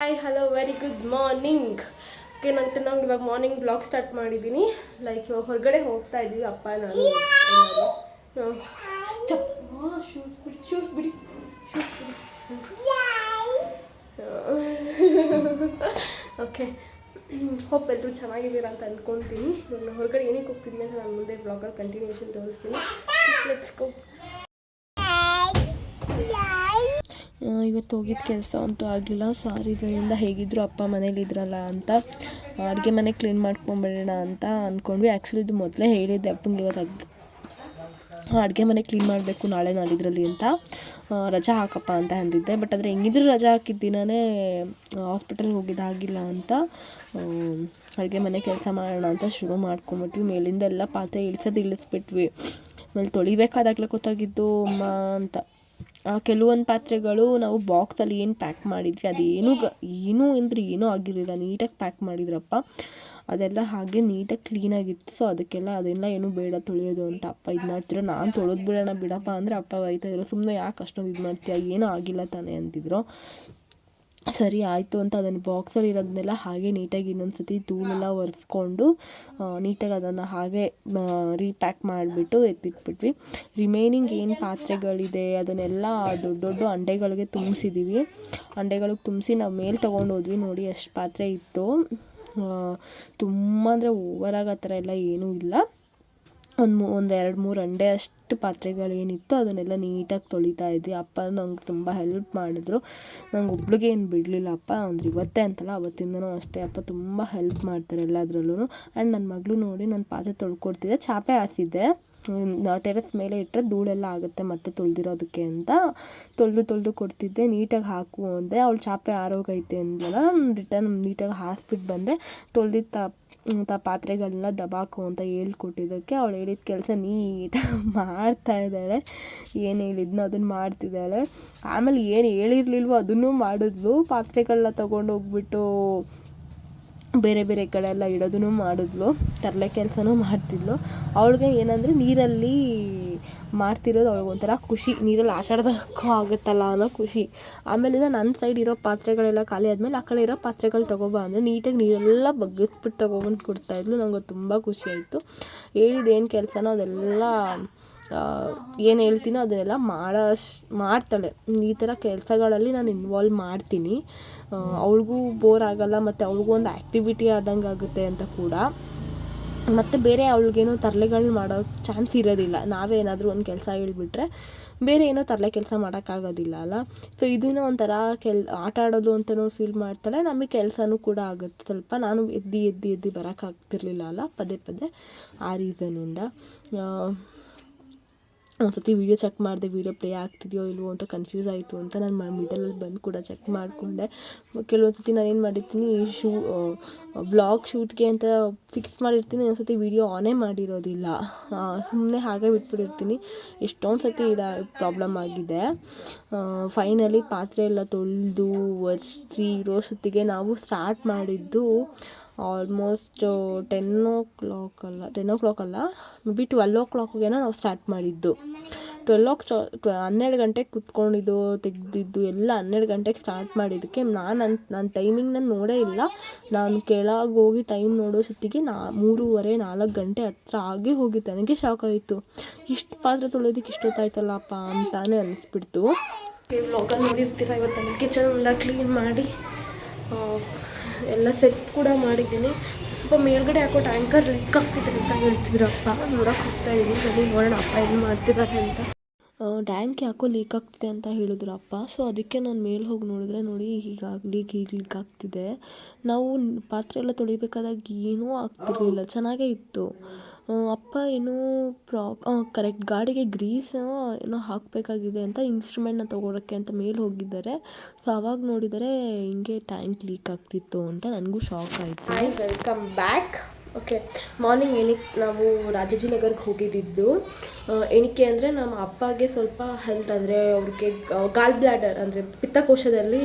Hi hello very good morning. Okay ನಾನು ಇವಾಗ morning blog start ಮಾಡಿದ್ದೀನಿ. ಲೈಕ್ ಹೊರಗಡೆ ಹೋಗ್ತಾ ಇದ್ದೀವಿ ಅಪ್ಪ ನಾನು ಶೂಸ್ ಬಿಡಿ ಓಕೆ ಹೋಪ್ ಎಲ್ಲರೂ ಚೆನ್ನಾಗಿದ್ದೀರಾ ಅಂತ ಅಂದ್ಕೊತೀನಿ. ಇವಾಗ ನಾನು ಹೊರಗಡೆ ಏನಕ್ಕೆ ಹೋಗ್ತಿದ್ದೀನಿ ಅಂತ ನಾನು ಮುಂದೆ ಬ್ಲಾಗಲ್ಲಿ ಕಂಟಿನ್ಯೂಷನ್ ತೋರಿಸ್ತೀನಿ. Let's go. ಇವತ್ತು ಹೋಗಿದ್ದ ಕೆಲಸ ಅಂತೂ ಆಗಲಿಲ್ಲ. ಸಾರಿದ್ದರಿಂದ ಹೇಗಿದ್ದರೂ ಅಪ್ಪ ಮನೇಲಿದ್ರಲ್ಲ ಅಂತ ಅಡುಗೆ ಮನೆ ಕ್ಲೀನ್ ಮಾಡ್ಕೊಂಬಿಡೋಣ ಅಂತ ಅಂದ್ಕೊಂಡ್ವಿ. ಆ್ಯಕ್ಚುಲಿ ಇದು ಮೊದಲೇ ಹೇಳಿದ್ದೆ ಅಪ್ಪಂಗೆ ಇವತ್ತು ಅಡುಗೆ ಮನೆ ಕ್ಲೀನ್ ಮಾಡಬೇಕು ನಾಳೆ ನಾಡಿದ್ರಲ್ಲಿ ಅಂತ, ರಜಾ ಹಾಕಪ್ಪ ಅಂತ ಅಂದಿದ್ದೆ. ಬಟ್ ಆದರೆ ಹೆಂಗಿದ್ರು ರಜಾ ಹಾಕಿದ್ದ ದಿನವೇ ಹಾಸ್ಪಿಟಲ್ಗೆ ಹೋಗಿದ್ದಾಗಿಲ್ಲ ಅಂತ ಅಡುಗೆ ಮನೆ ಕೆಲಸ ಮಾಡೋಣ ಅಂತ ಶುರು ಮಾಡ್ಕೊಂಬಿಟ್ವಿ. ಮೇಲಿಂದ ಎಲ್ಲ ಪಾತ್ರೆ ಇಳಿಸ್ಬಿಟ್ವಿ. ಆಮೇಲೆ ತೊಳಿಬೇಕಾದಾಗಲೇ ಗೊತ್ತಾಗಿದ್ದು ಅಮ್ಮ ಅಂತ. ಕೆಲವೊಂದು ಪಾತ್ರೆಗಳು ನಾವು ಬಾಕ್ಸಲ್ಲಿ ಏನು ಪ್ಯಾಕ್ ಮಾಡಿದ್ವಿ ಅದೇನೂ ಏನೂ ಆಗಿರಲಿಲ್ಲ. ನೀಟಾಗಿ ಪ್ಯಾಕ್ ಮಾಡಿದ್ರಪ್ಪ. ಅದೆಲ್ಲ ಹಾಗೆ ನೀಟಾಗಿ ಕ್ಲೀನಾಗಿತ್ತು. ಸೊ ಅದೆಲ್ಲ ಏನೂ ಬೇಡ ತೊಳೆಯೋದು ಅಂತ ಅಪ್ಪ ಇದು ಮಾಡ್ತಿರೋ. ನಾನು ತೊಳೆದು ಬಿಡೋಣ ಬಿಡಪ್ಪ ಅಂದರೆ ಅಪ್ಪ ಬೈತಾಯಿದ್ರು, ಸುಮ್ಮನೆ ಯಾಕೆ ಅಷ್ಟೊಂದು ಇದು ಮಾಡ್ತೀಯ, ಏನೂ ಆಗಿಲ್ಲ ತಾನೇ ಅಂತಿದ್ರು. ಸರಿ ಆಯಿತು ಅಂತ ಅದನ್ನು ಬಾಕ್ಸಲ್ಲಿ ಇರೋದನ್ನೆಲ್ಲ ಹಾಗೆ ನೀಟಾಗಿ ಇನ್ನೊಂದು ಸತಿ ಧೂಳೆಲ್ಲ ಒರೆಸ್ಕೊಂಡು ನೀಟಾಗಿ ಅದನ್ನು ಹಾಗೆ ರೀಪ್ಯಾಕ್ ಮಾಡಿಬಿಟ್ಟು ಎತ್ತಿಟ್ಬಿಟ್ವಿ. ರಿಮೈನಿಂಗ್ ಏನು ಪಾತ್ರೆಗಳಿದೆ ಅದನ್ನೆಲ್ಲ ದೊಡ್ಡ ಅಂಡೆಗಳಿಗೆ ತುಂಬಿಸಿದ್ದೀವಿ. ಅಂಡೆಗಳಿಗೆ ತುಂಬಿಸಿ ನಾವು ಮೇಲೆ ತೊಗೊಂಡೋದ್ವಿ. ನೋಡಿ ಎಷ್ಟು ಪಾತ್ರೆ ಇತ್ತು. ತುಂಬ ಅಂದರೆ ಓವರಾಗಿ ಆ ಥರ ಎಲ್ಲ ಏನೂ ಇಲ್ಲ. ಒಂದು 2-3 ಅಂಡೆ ಅಷ್ಟು ಪಾತ್ರೆಗಳೇನಿತ್ತು ಅದನ್ನೆಲ್ಲ ನೀಟಾಗಿ ತೊಳಿತಾ ಇದ್ವಿ. ಅಪ್ಪ ನಂಗೆ ತುಂಬ ಹೆಲ್ಪ್ ಮಾಡಿದ್ರು. ನಂಗೆ ಒಬ್ಳಿಗೆ ಏನು ಬಿಡಲಿಲ್ಲ ಅಪ್ಪ. ಅಂದ್ರೆ ಇವತ್ತೇ ಅಂತಲ್ಲ ಅವತ್ತಿಂದನೂ ಅಷ್ಟೇ ಅಪ್ಪ ತುಂಬ ಹೆಲ್ಪ್ ಮಾಡ್ತಾರೆ ಎಲ್ಲದರಲ್ಲೂ. ಆ್ಯಂಡ್ ನನ್ನ ಮಗಳು ನೋಡಿ ನಾನು ಪಾತ್ರೆ ತೊಳ್ಕೊಡ್ತಿದ್ದೆ, ಚಾಪೆ ಹಾಸಿದ್ದೆ. ಟೆರೆಸ್ ಮೇಲೆ ಇಟ್ಟರೆ ಧೂಳೆಲ್ಲ ಆಗುತ್ತೆ ಮತ್ತೆ ತೊಳೆದಿರೋದಕ್ಕೆ ಅಂತ ತೊಳೆದು ಕೊಡ್ತಿದ್ದೆ. ನೀಟಾಗಿ ಹಾಕು ಅಂದೆ. ಅವಳು ಚಾಪೆ ಆರೋಗೈತೆ ಅಂದಲ್ಲ, ರಿಟರ್ನ್ ನೀಟಾಗಿ ಹಾಸ್ಬಿಟ್ಟು ಬಂದೆ. ತೊಳೆದಿದ್ದ ಪಾತ್ರೆಗಳನ್ನ ದಬಾಕು ಅಂತ ಹೇಳ್ಕೊಟ್ಟಿದ್ದಕ್ಕೆ ಅವಳು ಹೇಳಿದ ಕೆಲಸ ನೀಟಾಗಿ ಮಾಡ್ತಾಯಿದ್ದಾಳೆ. ಏನು ಹೇಳಿದ್ನೋ ಅದನ್ನು ಮಾಡ್ತಿದ್ದಾಳೆ. ಆಮೇಲೆ ಏನು ಹೇಳಿರ್ಲಿಲ್ವೋ ಅದನ್ನು ಮಾಡಿದ್ಲು. ಪಾತ್ರೆಗಳನ್ನ ತೊಗೊಂಡೋಗ್ಬಿಟ್ಟು ಬೇರೆ ಕಡೆ ಎಲ್ಲ ಇಡೋದನ್ನು ಮಾಡಿದ್ಲು. ತರಲೆ ಕೆಲಸನೂ ಮಾಡ್ತಿದ್ಲು. ಅವಳಿಗೆ ಏನಂದರೆ ನೀರಲ್ಲಿ ಮಾಡ್ತಿರೋದು ಅವಳಿಗೊಂಥರ ಖುಷಿ. ನೀರಲ್ಲಿ ಆಟ ಆಡೋದಕ್ಕೂ ಆಗುತ್ತಲ್ಲ ಅನ್ನೋ ಖುಷಿ. ಆಮೇಲಿಂದ ನನ್ನ ಸೈಡ್ ಇರೋ ಪಾತ್ರೆಗಳೆಲ್ಲ ಖಾಲಿ ಆದಮೇಲೆ ಆ ಕಡೆ ಇರೋ ಪಾತ್ರೆಗಳು ತೊಗೊಬಾ ಅಂದರೆ ನೀಟಾಗಿ ನೀರೆಲ್ಲ ಬಗ್ಗಿಸ್ಬಿಟ್ಟು ತೊಗೊಬಂದು ಕೊಡ್ತಾಯಿದ್ಲು. ನಂಗೆ ತುಂಬ ಖುಷಿ ಆಯಿತು. ಹೇಳಿದ್ದೇನು ಕೆಲಸನೋ ಅದೆಲ್ಲ ಏನು ಹೇಳ್ತೀನೋ ಅದನ್ನೆಲ್ಲ ಮಾಡ್ತಾಳೆ. ಈ ಥರ ಕೆಲಸಗಳಲ್ಲಿ ನಾನು ಇನ್ವಾಲ್ವ್ ಮಾಡ್ತೀನಿ. ಅವಳಿಗೂ ಬೋರ್ ಆಗೋಲ್ಲ ಮತ್ತು ಅವ್ಳಿಗೂ ಒಂದು ಆ್ಯಕ್ಟಿವಿಟಿ ಆದಂಗೆ ಆಗುತ್ತೆ ಅಂತ ಕೂಡ. ಮತ್ತು ಬೇರೆ ಅವಳಿಗೇನೋ ತರಲೆಗಳನ್ನ ಮಾಡೋ ಚಾನ್ಸ್ ಇರೋದಿಲ್ಲ. ನಾವೇ ಏನಾದರೂ ಒಂದು ಕೆಲಸ ಹೇಳ್ಬಿಟ್ರೆ ಬೇರೆ ಏನೋ ತರಲೆ ಕೆಲಸ ಮಾಡೋಕ್ಕಾಗೋದಿಲ್ಲ ಅಲ್ಲ. ಸೊ ಇದನ್ನೂ ಒಂಥರ ಆಟ ಆಡೋದು ಅಂತಲೂ ಫೀಲ್ ಮಾಡ್ತಾಳೆ. ನಮಗೆ ಕೆಲಸನೂ ಕೂಡ ಆಗುತ್ತೆ ಸ್ವಲ್ಪ. ನಾನು ಎದ್ದು ಬರೋಕ್ಕಾಗ್ತಿರ್ಲಿಲ್ಲ ಅಲ್ಲ ಪದೇ ಆ ರೀಸನಿಂದ. ಒಂದು ಸತಿ ವೀಡಿಯೋ ಚೆಕ್ ಮಾಡಿದೆ, ವೀಡಿಯೋ ಪ್ಲೇ ಆಗ್ತಿದೆಯೋ ಇಲ್ವೋ ಅಂತ ಕನ್ಫ್ಯೂಸ್ ಆಯಿತು ಅಂತ ನಾನು ಮಿಡಲಲ್ಲಿ ಬಂದು ಕೂಡ ಚೆಕ್ ಮಾಡಿಕೊಂಡೆ. ಕೆಲವೊಂದು ಸತಿ ನಾನೇನು ಮಾಡಿರ್ತೀನಿ, ವ್ಲಾಗ್ ಶೂಟ್ಗೆ ಅಂತ ಫಿಕ್ಸ್ ಮಾಡಿರ್ತೀನಿ. ಒಂದು ಸತಿ ವೀಡಿಯೋ ಆನೇ ಮಾಡಿರೋದಿಲ್ಲ, ಸುಮ್ಮನೆ ಹಾಗೆ ಬಿಟ್ಬಿಟ್ಟಿರ್ತೀನಿ. ಎಷ್ಟೊಂದು ಸತಿ ಪ್ರಾಬ್ಲಮ್ ಆಗಿದೆ. ಫೈನಲಿ ಪಾತ್ರೆ ಎಲ್ಲ ತೊಳೆದು ಒರೆಸಿ ಇರೋಷ್ಟೊತ್ತಿಗೆ ನಾವು ಸ್ಟಾರ್ಟ್ ಮಾಡಿದ್ದು ಆಲ್ಮೋಸ್ಟ್ 10 o'clock ಅಲ್ಲ, ಮೇ ಬಿ 12 o'clockಗೆ ನಾವು ಸ್ಟಾರ್ಟ್ ಮಾಡಿದ್ದು. 12 ಗಂಟೆಗೆ ಕುತ್ಕೊಂಡಿದ್ದು ತೆಗೆದಿದ್ದು ಎಲ್ಲ 12 ಗಂಟೆಗೆ ಸ್ಟಾರ್ಟ್ ಮಾಡಿದ್ದಕ್ಕೆ ನಾನು ಟೈಮಿಂಗ್ ನೋಡೇ ಇಲ್ಲ. ನಾನು ಕೆಳಗೆ ಹೋಗಿ ಟೈಮ್ ನೋಡೋಷ್ಟೊತ್ತಿಗೆ 3:30-4 ಗಂಟೆ ಹತ್ರ ಆಗೇ ಹೋಗಿತ್ತು. ನನಗೆ ಶಾಕ್ ಆಯಿತು, ಇಷ್ಟು ಪಾತ್ರೆ ತೊಳೆಯೋದಕ್ಕೆ ಇಷ್ಟೊತ್ತಾಯ್ತಲ್ಲಪ್ಪ ಅಂತಾನೆ ಅನಿಸ್ಬಿಡ್ತು. ವ್ಲಾಗಲ್ಲಿ ನೋಡಿರ್ತೀರ, ಇವತ್ತೆಲ್ಲ ಕಿಚನ್ ಎಲ್ಲ ಕ್ಲೀನ್ ಮಾಡಿ ಎಲ್ಲ ಸೆಟ್ ಕೂಡ ಮಾಡಿದ್ದೀನಿ. ಸ್ವಲ್ಪ ಮೇಲ್ಗಡೆ ಯಾಕೋ ಟ್ಯಾಂಕರ್ ಲೀಕ್ ಆಗ್ತಿದೆ ಅಂತ ಹೇಳ್ತಿದ್ರಪ್ಪ. ನೋಡೋಕೆ ಹೋಗ್ತಾ ಇದ್ದೀನಿ, ನೋಡೋಣ ಅಪ್ಪ ಏನು ಮಾಡ್ತಿದ್ದಾರೆ ಅಂತ. ಟ್ಯಾಂಕ್ ಯಾಕೋ ಲೀಕ್ ಆಗ್ತಿದೆ ಅಂತ ಹೇಳಿದ್ರು ಅಪ್ಪ. ಸೊ ಅದಕ್ಕೆ ನಾನು ಮೇಲೆ ಹೋಗಿ ನೋಡಿದ್ರೆ ನೋಡಿ ಹೀಗೆ ಲೀಕ್ ಆಗ್ತಿದೆ. ನಾವು ಪಾತ್ರೆ ಎಲ್ಲ ತೊಳಿಬೇಕಾದಾಗ ಏನೂ ಆಗ್ತಿರ್ಲಿಲ್ಲ, ಚೆನ್ನಾಗೇ ಇತ್ತು. ಅಪ್ಪ ಏನೋ ಕರೆಕ್ಟ್ ಗಾಡಿಗೆ ಗ್ರೀಸ್ ಏನೋ ಹಾಕಬೇಕಾಗಿದೆ ಅಂತ ಇನ್ಸ್ಟ್ರೂಮೆಂಟ್ನ ತೊಗೊಳಕ್ಕೆ ಅಂತ ಮೇಲೆ ಹೋಗಿದ್ದಾರೆ. ಸೊ ಅವಾಗ ನೋಡಿದರೆ ಹಿಂಗೆ ಟ್ಯಾಂಕ್ ಲೀಕ್ ಆಗ್ತಿತ್ತು ಅಂತ ನನಗೂ ಶಾಕ್ ಆಯಿತು. Welcome back. ಓಕೆ, ಮಾರ್ನಿಂಗ್ ಏನಕ್ಕೆ ನಾವು ರಾಜಾಜಿನಗರ್ಗೆ ಹೋಗಿದ್ದಿದ್ದು ಏನಕ್ಕೆ ಅಂದರೆ ನಮ್ಮ ಅಪ್ಪಗೆ ಸ್ವಲ್ಪ ಹೆಲ್ತ್ ಅಂದರೆ ಅವ್ರಿಗೆ ಗಾಲ್ ಬ್ಲ್ಯಾಡರ್ ಅಂದರೆ ಪಿತ್ತಕೋಶದಲ್ಲಿ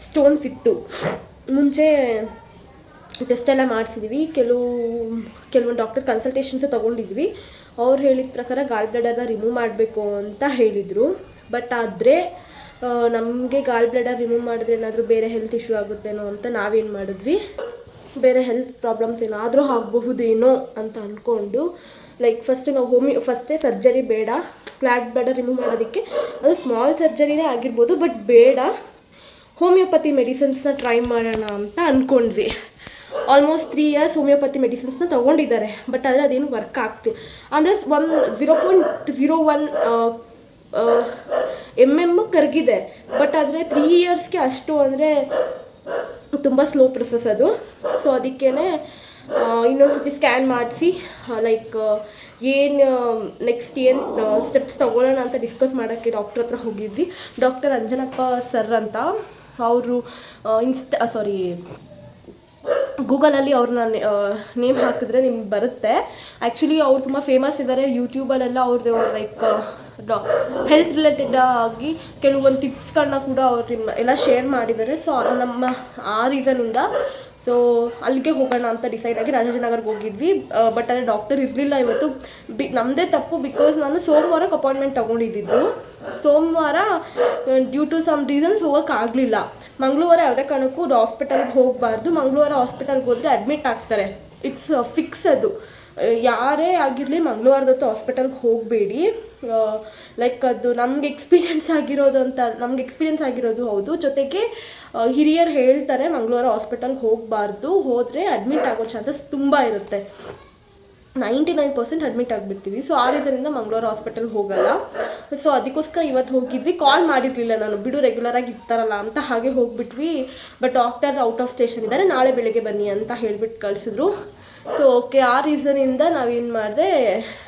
ಸ್ಟೋನ್ಸ್ ಇತ್ತು. ಮುಂಚೆ ಟೆಸ್ಟ್ ಎಲ್ಲ ಮಾಡಿಸಿದ್ವಿ, ಕೆಲವೊಂದು ಡಾಕ್ಟರ್ ಕನ್ಸಲ್ಟೇಷನ್ಸು ತೊಗೊಂಡಿದ್ವಿ. ಅವ್ರು ಹೇಳಿದ ಪ್ರಕಾರ ಗಾಲ್ ಬ್ಲ್ಯಾಡರ್ನ ರಿಮೂವ್ ಮಾಡಬೇಕು ಅಂತ ಹೇಳಿದರು. ಬಟ್ ಆದರೆ ನಮಗೆ ಗಾಲ್ ಬ್ಲಾಡರ್ ರಿಮೂವ್ ಮಾಡಿದ್ರೆ ಏನಾದರೂ ಬೇರೆ ಹೆಲ್ತ್ ಇಶ್ಯೂ ಆಗುತ್ತೇನೋ ಅಂತ ನಾವೇನು ಮಾಡಿದ್ವಿ, ಬೇರೆ ಹೆಲ್ತ್ ಪ್ರಾಬ್ಲಮ್ಸ್ ಏನಾದರೂ ಆಗಬಹುದೇನೋ ಅಂತ ಅಂದ್ಕೊಂಡು ಲೈಕ್ ಫಸ್ಟ್ ನಾವು ಫಸ್ಟೇ ಸರ್ಜರಿ ಬೇಡ, ಗಾಲ್ ಬ್ಲಾಡರ್ ರಿಮೂವ್ ಮಾಡೋದಕ್ಕೆ ಅದು ಸ್ಮಾಲ್ ಸರ್ಜರಿನೇ ಆಗಿರ್ಬೋದು, ಬಟ್ ಬೇಡ, ಹೋಮಿಯೋಪತಿ ಮೆಡಿಸಿನ್ಸ್ನ ಟ್ರೈ ಮಾಡೋಣ ಅಂತ ಅಂದ್ಕೊಂಡ್ವಿ. ಆಲ್ಮೋಸ್ಟ್ 3 years ಹೋಮಿಯೋಪತಿ ಮೆಡಿಸಿನ್ಸ್ನ ತೊಗೊಂಡಿದ್ದಾರೆ, ಬಟ್ ಆದರೆ ಅದೇನು ವರ್ಕ್ ಆಗ್ತಿಲ್ಲ. ಅಂದರೆ 0.01 mm ಕರಗಿದೆ, ಬಟ್ ಆದರೆ 3 yearsಗೆ ಅಷ್ಟು ಅಂದರೆ ತುಂಬ ಸ್ಲೋ ಪ್ರೊಸೆಸ್ ಅದು. ಸೊ ಅದಕ್ಕೇ ಇನ್ನೊಂದು ಸತಿ ಸ್ಕ್ಯಾನ್ ಮಾಡಿಸಿ ಲೈಕ್ ಏನು ನೆಕ್ಸ್ಟ್ ಏನು ಸ್ಟೆಪ್ಸ್ ತೊಗೊಳ್ಳೋಣ ಅಂತ ಡಿಸ್ಕಸ್ ಮಾಡೋಕ್ಕೆ ಡಾಕ್ಟ್ರ್ ಹತ್ರ ಹೋಗಿದ್ವಿ. ಡಾಕ್ಟರ್ ಅಂಜನಪ್ಪ ಸರ್ ಅಂತ, ಅವರು ಗೂಗಲಲ್ಲಿ ಅವ್ರನ್ನ ನೇಮ್ ಹಾಕಿದ್ರೆ ನಿಮ್ಗೆ ಬರುತ್ತೆ. ಆ್ಯಕ್ಚುಲಿ ಅವ್ರು ತುಂಬ ಫೇಮಸ್ ಇದ್ದಾರೆ ಯೂಟ್ಯೂಬಲ್ಲೆಲ್ಲ. ಅವ್ರದ್ದು ಲೈಕ್ ಹೆಲ್ತ್ ರಿಲೇಟೆಡ್ ಆಗಿ ಕೆಲವೊಂದು ಟಿಪ್ಸ್ಗಳನ್ನ ಕೂಡ ಅವ್ರು ಎಲ್ಲ ಶೇರ್ ಮಾಡಿದ್ದಾರೆ. ಸೊ ನಮ್ಮ ಆ ರೀಸನಿಂದ ಸೊ ಅಲ್ಲಿಗೆ ಹೋಗೋಣ ಅಂತ ಡಿಸೈಡ್ ಆಗಿ ರಾಜಾಜಿನಗರ್ಗೆ ಹೋಗಿದ್ವಿ. ಬಟ್ ಅದೇ ಡಾಕ್ಟರ್ ಇರಲಿಲ್ಲ ಇವತ್ತು. ನಮ್ಮದೇ ತಪ್ಪು, ಬಿಕಾಸ್ ನಾನು ಸೋಮವಾರಕ್ಕೆ ಅಪಾಯಿಂಟ್ಮೆಂಟ್ ತೊಗೊಂಡಿದ್ದು. ಸೋಮವಾರ ಡ್ಯೂ ಟು ಸಮ್ ರೀಸನ್ಸ್ ಹೋಗೋಕ್ಕಾಗಲಿಲ್ಲ. ಮಂಗಳವಾರ ಯಾವುದೇ ಕಾರಣಕ್ಕೂ ಹಾಸ್ಪಿಟಲ್ಗೆ ಹೋಗಬಾರ್ದು. ಮಂಗಳವಾರ ಹಾಸ್ಪಿಟಲ್ಗೆ ಹೋದರೆ ಅಡ್ಮಿಟ್ ಆಗ್ತಾರೆ, ಇಟ್ಸ್ ಫಿಕ್ಸ್ ಅದು. ಯಾರೇ ಆಗಿರಲಿ ಮಂಗಳವಾರದೊತ್ತು ಹಾಸ್ಪಿಟಲ್ಗೆ ಹೋಗಬೇಡಿ. ಲೈಕ್ ಅದು ನಮ್ಗೆ ಎಕ್ಸ್ಪೀರಿಯೆನ್ಸ್ ಆಗಿರೋದು ಹೌದು. ಜೊತೆಗೆ ಹಿರಿಯರು ಹೇಳ್ತಾರೆ ಮಂಗಳವಾರ ಹಾಸ್ಪಿಟಲ್ಗೆ ಹೋಗಬಾರ್ದು, ಹೋದರೆ ಅಡ್ಮಿಟ್ ಆಗೋ ಚಾನ್ಸಸ್ ತುಂಬ ಇರುತ್ತೆ. 99% ಅಡ್ಮಿಟ್ ಆಗಿಬಿಡ್ತೀವಿ. ಸೊ ಆ ರೀಸನಿಂದ ಮಂಗಳವಾರ ಹಾಸ್ಪಿಟಲ್ಗೆ ಹೋಗಲ್ಲ. ಸೊ ಅದಕ್ಕೋಸ್ಕರ ಇವತ್ತು ಹೋಗಿದ್ವಿ. ಕಾಲ್ ಮಾಡಿರಲಿಲ್ಲ ನಾನು, ಬಿಡು ರೆಗ್ಯುಲರಾಗಿ ಇರ್ತಾರಲ್ಲ ಅಂತ, ಹಾಗೆ ಹೋಗ್ಬಿಟ್ವಿ. But doctor out of station ಇದ್ದಾರೆ, ನಾಳೆ ಬೆಳಗ್ಗೆ ಬನ್ನಿ ಅಂತ ಹೇಳ್ಬಿಟ್ಟು ಕಳಿಸಿದ್ರು. ಸೊ ಓಕೆ, ಆ ರೀಸನಿಂದ ನಾವೇನು ಮಾಡಿದೆ,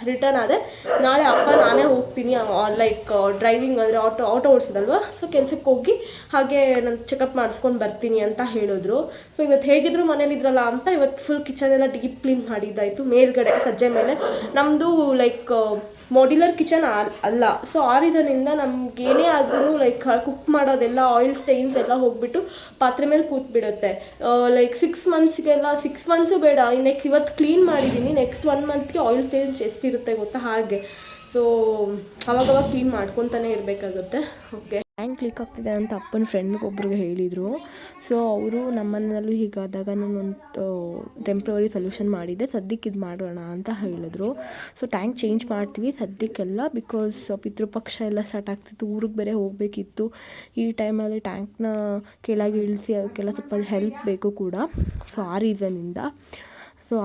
ರಿಟರ್ನ್ ಆದೆ. ನಾಳೆ ಅಪ್ಪ ನಾನೇ ಹೋಗ್ತೀನಿ, ಲೈಕ್ ಡ್ರೈವಿಂಗ್ ಅಂದರೆ ಆಟೋ ಓಡಿಸೋದಲ್ವ. ಸೊ ಕೆಲ್ಸಕ್ಕೆ ಹೋಗಿ ಹಾಗೆ ನಾನು ಚೆಕಪ್ ಮಾಡಿಸ್ಕೊಂಡು ಬರ್ತೀನಿ ಅಂತ ಹೇಳಿದ್ರು. ಸೊ ಇವತ್ತು ಹೇಗಿದ್ರು ಮನೇಲಿದ್ರಲ್ಲ ಅಂತ ಇವತ್ತು ಫುಲ್ ಕಿಚನ್ ಎಲ್ಲ ಡೀಪ್ ಕ್ಲೀನ್ ಮಾಡಿದ್ದಾಯಿತು. ಮೇಲ್ಗಡೆ ಸಜ್ಜೆ ಮೇಲೆ ನಮ್ಮದು ಲೈಕ್ ಮಾಡ್ಯುಲರ್ ಕಿಚನ್ ಅಲ್ಲ. ಸೊ ಆ ರೀಸನಿಂದ ನಮಗೇನೇ ಆದ್ರೂ ಲೈಕ್ ಕುಕ್ ಮಾಡೋದೆಲ್ಲ ಆಯಿಲ್ ಸ್ಟೈನ್ಸ್ ಎಲ್ಲ ಹೋಗಿಬಿಟ್ಟು ಪಾತ್ರೆ ಮೇಲೆ ಕೂತ್ಬಿಡುತ್ತೆ. ಲೈಕ್ 6 ಮಂತ್ಸು ಬೇಡ, ಇವತ್ತು ಕ್ಲೀನ್ ಮಾಡಿದ್ದೀನಿ, ನೆಕ್ಸ್ಟ್ 1 ಮಂತ್ಗೆ ಆಯಿಲ್ ಸ್ಟೈನ್ಸ್ ಎಷ್ಟಿರುತ್ತೆ ಗೊತ್ತಾ, ಹಾಗೆ. ಸೊ ಅವಾಗವಾಗ ಕ್ಲೀನ್ ಮಾಡ್ಕೊತಾನೆ ಇರಬೇಕಾಗುತ್ತೆ. ಓಕೆ, ಟ್ಯಾಂಕ್ ಲೀಕ್ ಆಗ್ತಿದೆ ಅಂತ ಅಪ್ಪನ ಫ್ರೆಂಡ್ಗೆ ಒಬ್ರಿಗೆ ಹೇಳಿದರು. ಸೊ ಅವರು ನಮ್ಮನೆಯಲ್ಲೂ ಹೀಗಾದಾಗ ನಾನೊಂದು ಟೆಂಪ್ರವರಿ ಸೊಲ್ಯೂಷನ್ ಮಾಡಿದ್ದೆ, ಸದ್ಯಕ್ಕೆ ಇದು ಮಾಡೋಣ ಅಂತ ಹೇಳಿದ್ರು. ಸೊ ಟ್ಯಾಂಕ್ ಚೇಂಜ್ ಮಾಡ್ತೀವಿ ಸದ್ಯಕ್ಕೆಲ್ಲ, ಬಿಕಾಸ್ ಪಿತೃಪಕ್ಷ ಎಲ್ಲ ಸ್ಟಾರ್ಟ್ ಆಗ್ತಿತ್ತು, ಊರಿಗೆ ಬೇರೆ ಹೋಗಬೇಕಿತ್ತು. ಈ ಟೈಮಲ್ಲಿ ಟ್ಯಾಂಕ್ನ ಕೆಳಗೆ ಇಳಿಸಿ ಅದಕ್ಕೆಲ್ಲ ಸ್ವಲ್ಪ ಹೆಲ್ಪ್ ಬೇಕು ಕೂಡ. ಸೊ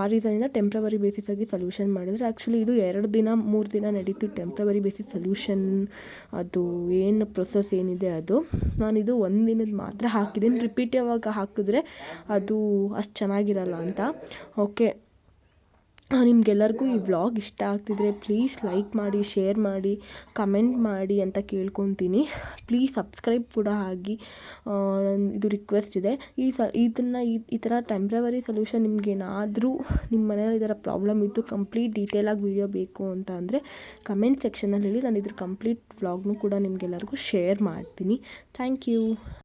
ಆ ರೀಸನಿಂದ ಟೆಂಪ್ರವರಿ ಬೇಸಿಸಾಗಿ ಸೊಲ್ಯೂಷನ್ ಮಾಡಿದರೆ. ಆ್ಯಕ್ಚುಲಿ ಇದು 2 ದಿನ 3 ದಿನ ನಡೀತು ಟೆಂಪ್ರವರಿ ಬೇಸಿಸ್ ಸೊಲ್ಯೂಷನ್. ಅದು ಏನು ಪ್ರೊಸೆಸ್ ಏನಿದೆ ಅದು ನಾನಿದು 1 ದಿನದ ಮಾತ್ರ ಹಾಕಿದ್ದೀನಿ. ರಿಪೀಟಿವ್ ಆಗಿ ಹಾಕಿದ್ರೆ ಅದು ಅಷ್ಟು ಚೆನ್ನಾಗಿರಲ್ಲ ಅಂತ. ಓಕೆ, ನಿಮಗೆಲ್ಲರಿಗೂ ಈ ವ್ಲಾಗ್ ಇಷ್ಟ ಆಗ್ತಿದ್ರೆ ಪ್ಲೀಸ್ ಲೈಕ್ ಮಾಡಿ, ಶೇರ್ ಮಾಡಿ, ಕಮೆಂಟ್ ಮಾಡಿ ಅಂತ ಕೇಳ್ಕೊತೀನಿ. ಪ್ಲೀಸ್ ಸಬ್ಸ್ಕ್ರೈಬ್ ಕೂಡ ಆಗಿ, ಇದು ರಿಕ್ವೆಸ್ಟ್ ಇದೆ. ಈ ಥರ ಟೆಂಪ್ರವರಿ ಸೊಲ್ಯೂಷನ್ ನಿಮಗೇನಾದರೂ ನಿಮ್ಮ ಮನೇಲಿ ಈ ಥರ ಪ್ರಾಬ್ಲಮ್ ಇತ್ತು, ಕಂಪ್ಲೀಟ್ ಡೀಟೇಲಾಗಿ ವೀಡಿಯೋ ಬೇಕು ಅಂತ ಅಂದರೆ ಕಮೆಂಟ್ ಸೆಕ್ಷನಲ್ಲಿ ಹೇಳಿ, ನಾನು ಇದ್ರ ಕಂಪ್ಲೀಟ್ ವ್ಲಾಗ್ನೂ ಕೂಡ ನಿಮಗೆಲ್ಲರಿಗೂ ಶೇರ್ ಮಾಡ್ತೀನಿ. Thank you.